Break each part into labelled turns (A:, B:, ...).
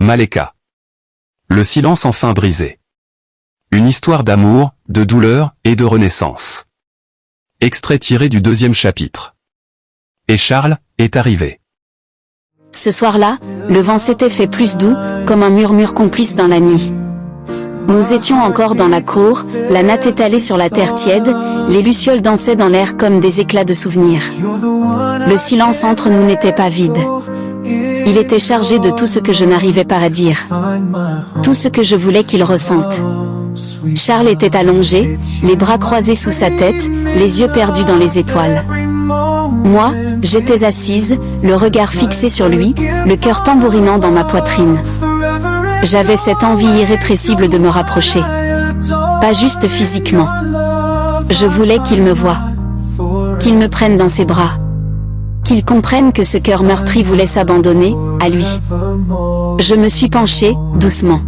A: Maleka. Le silence enfin brisé. Une histoire d'amour, de douleur et de renaissance. Extrait tiré du 2e chapitre. Et Charles est arrivé.
B: Ce soir-là, le vent s'était fait plus doux, comme un murmure complice dans la nuit. Nous étions encore dans la cour, la natte étalée sur la terre tiède, les lucioles dansaient dans l'air comme des éclats de souvenirs. Le silence entre nous n'était pas vide. Il était chargé de tout ce que je n'arrivais pas à dire. Tout ce que je voulais qu'il ressente. Charles était allongé, les bras croisés sous sa tête, les yeux perdus dans les étoiles. Moi, j'étais assise, le regard fixé sur lui, le cœur tambourinant dans ma poitrine. J'avais cette envie irrépressible de me rapprocher. Pas juste physiquement. Je voulais qu'il me voie. Qu'il me prenne dans ses bras. Qu'il comprenne que ce cœur meurtri voulait s'abandonner, à lui. Je me suis penchée, doucement.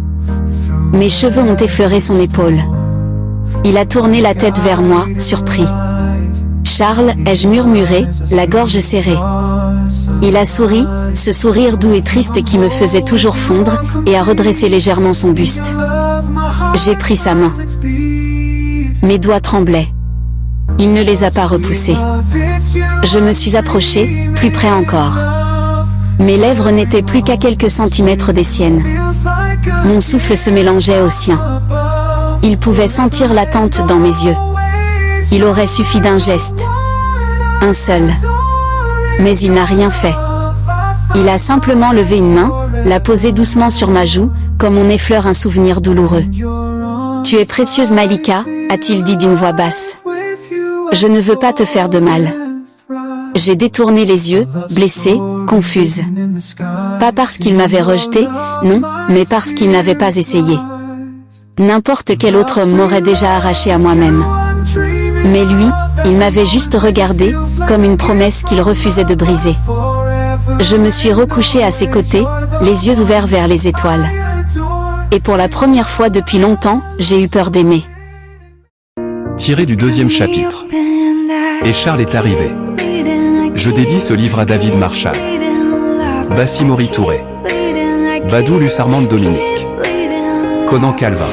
B: Mes cheveux ont effleuré son épaule. Il a tourné la tête vers moi, surpris. Charles, ai-je murmuré, la gorge serrée. Il a souri, ce sourire doux et triste qui me faisait toujours fondre, et a redressé légèrement son buste. J'ai pris sa main. Mes doigts tremblaient. Il ne les a pas repoussés. Je me suis approchée, plus près encore. Mes lèvres n'étaient plus qu'à quelques centimètres des siennes. Mon souffle se mélangeait au sien. Il pouvait sentir l'attente dans mes yeux. Il aurait suffi d'un geste. Un seul. Mais il n'a rien fait. Il a simplement levé une main, l'a posée doucement sur ma joue, comme on effleure un souvenir douloureux. « Tu es précieuse Malika » a-t-il dit d'une voix basse. « Je ne veux pas te faire de mal. » J'ai détourné les yeux, blessée, confuse. Pas parce qu'il m'avait rejetée, non, mais parce qu'il n'avait pas essayé. N'importe quel autre homme m'aurait déjà arraché à moi-même. Mais lui, il m'avait juste regardé, comme une promesse qu'il refusait de briser. Je me suis recouchée à ses côtés, les yeux ouverts vers les étoiles. Et pour la première fois depuis longtemps, j'ai eu peur d'aimer.
A: Tiré du 2e chapitre. Et Charles est arrivé. Je dédie ce livre à David Marshall, Bassimori Touré, Badou Lussarmande Dominique, Conan Calvin,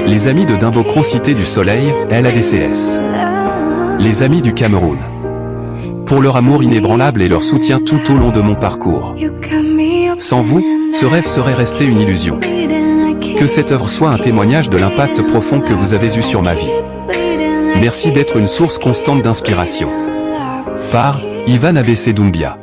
A: les amis de Dimbocro Cité du Soleil, LADCS, les amis du Cameroun, pour leur amour inébranlable et leur soutien tout au long de mon parcours. Sans vous, ce rêve serait resté une illusion. Que cette œuvre soit un témoignage de l'impact profond que vous avez eu sur ma vie. Merci d'être une source constante d'inspiration. Par Ivan Abessé Doumbia.